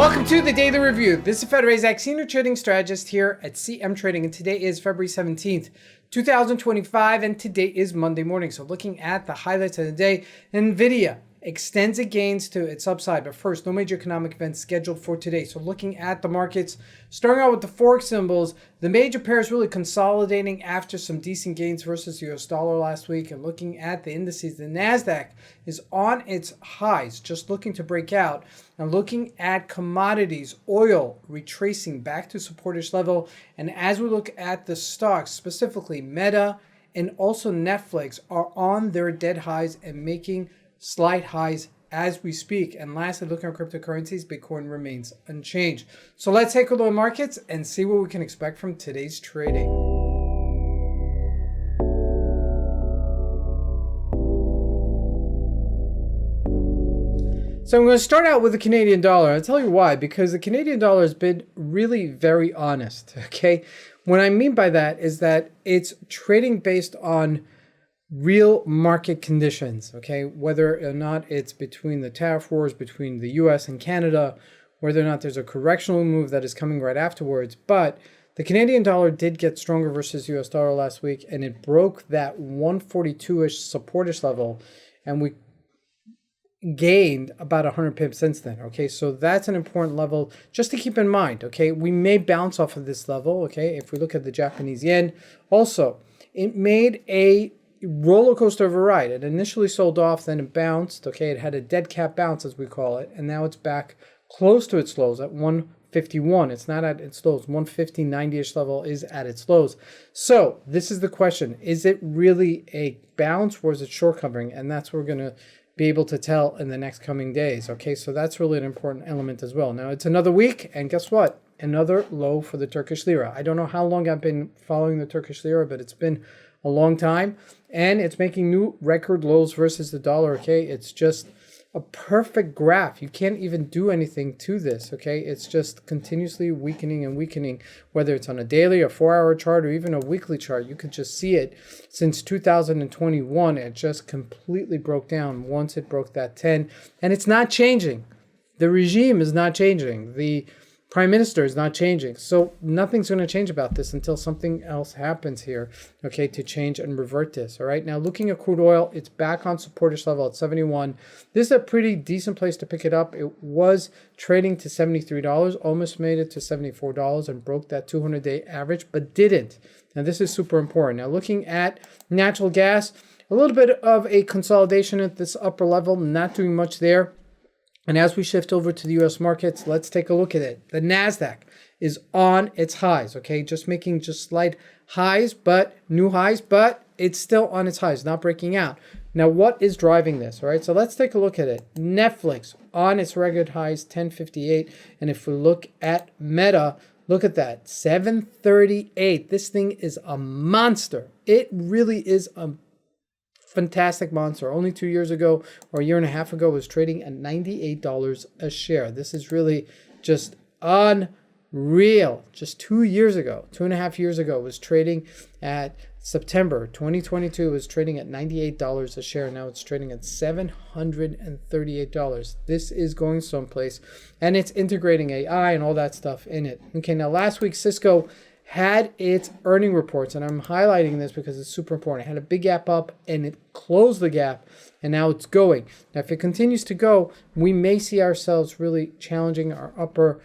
Welcome to the Daily Review. This is Razak, Senior Trading Strategist here at CMTrading, and today is February 17th, 2025, and today is Monday morning. So looking at the highlights of the day, Nvidia extends its gains to its upside, but first, no major economic events scheduled for today. So looking at the markets, starting out with the Forex symbols, the major pairs really consolidating after some decent gains versus the US dollar last week. And looking at the indices, the NASDAQ is on its highs, just looking to break out. And looking at commodities, oil retracing back to supportish level. And as we look at the stocks, specifically Meta and also Netflix are on their dead highs and making slight highs as we speak. And lastly, looking at cryptocurrencies, Bitcoin remains unchanged. So let's take a look at markets and see what we can expect from today's trading. So I'm going to start out with the Canadian dollar. I'll tell you why, because the Canadian dollar has been really very honest, okay? What I mean by that is that it's trading based on real market conditions, okay? Whether or not it's between the tariff wars between the US and Canada, whether or not there's a correctional move that is coming right afterwards. But the Canadian dollar did get stronger versus US dollar last week, and it broke that 142-ish supportish level, and we gained about 100 pips since then, okay? So that's an important level just to keep in mind, okay? We may bounce off of this level, okay? If we look at the Japanese yen, also, it made a roller coaster of a ride. It initially sold off, then it bounced, okay? It had a dead cat bounce, as we call it, and now it's back close to its lows at 151. It's not at its lows. 150.90-ish level is at its lows. So this is the question. Is it really a bounce or is it short covering? And that's what we're going to be able to tell in the next coming days, okay? So that's really an important element as well. Now, it's another week, and guess what? Another low for the Turkish Lira. I don't know how long I've been following the Turkish Lira, but it's been a long time, and it's making new record lows versus the dollar, okay? It's just a perfect graph. You can't even do anything to this, okay? It's just continuously weakening and weakening, whether it's on a daily, a 4-hour chart, or even a weekly chart. You could just see it since 2021. It just completely broke down once it broke that 10, and it's not changing. The regime is not changing. The Prime Minister is not changing. So nothing's going to change about this until something else happens here, okay, to change and revert this, all right? Now, looking at crude oil, it's back on supportish level at 71. This is a pretty decent place to pick it up. It was trading to $73, almost made it to $74 and broke that 200-day average, but didn't. Now, this is super important. Now, looking at natural gas, a little bit of a consolidation at this upper level, not doing much there. And as we shift over to the U.S. markets, let's take a look at it. The NASDAQ is on its highs, okay? Just making slight highs, but new highs, but it's still on its highs, not breaking out. Now, what is driving this, all right? So let's take a look at it. Netflix on its record highs, 1058. And if we look at Meta, look at that, 738. This thing is a monster. It really is a fantastic monster. Only 2 years ago or a year and a half ago was trading at $98 a share. This is really just unreal. Just 2 years ago, 2.5 years ago, was trading at September 2022 was trading at $98 a share. Now it's trading at $738. This is going someplace, and it's integrating AI and all that stuff in it. Okay, now last week Cisco had its earning reports, and I'm highlighting this because it's super important. It had a big gap up, and it closed the gap, and now it's going. Now, if it continues to go, we may see ourselves really challenging our upper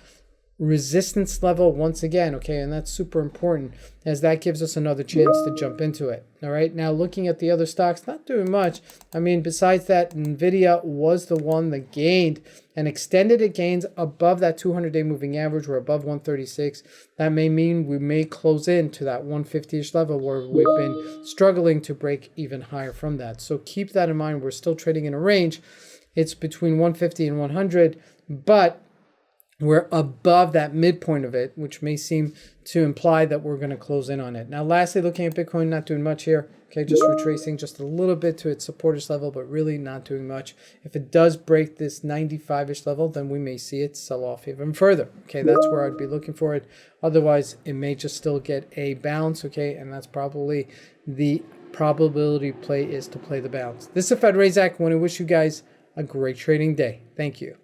resistance level once again, okay? And that's super important, as that gives us another chance to jump into it. All right, now looking at the other stocks, not doing much. I mean, besides that, Nvidia was the one that gained and extended its gains above that 200-day moving average. We're above 136. That may mean we may close into that 150-ish level where we've been struggling to break even higher from that. So keep that in mind. We're still trading in a range. It's between 150 and 100, but we're above that midpoint of it, which may seem to imply that we're going to close in on it. Now, lastly, looking at Bitcoin, not doing much here. Okay, just retracing just a little bit to its supporters level, but really not doing much. If it does break this 95-ish level, then we may see it sell off even further. Okay, that's where I'd be looking for it. Otherwise, it may just still get a bounce. Okay, and that's probably the probability play, is to play the bounce. This is Razak. I want to wish you guys a great trading day. Thank you.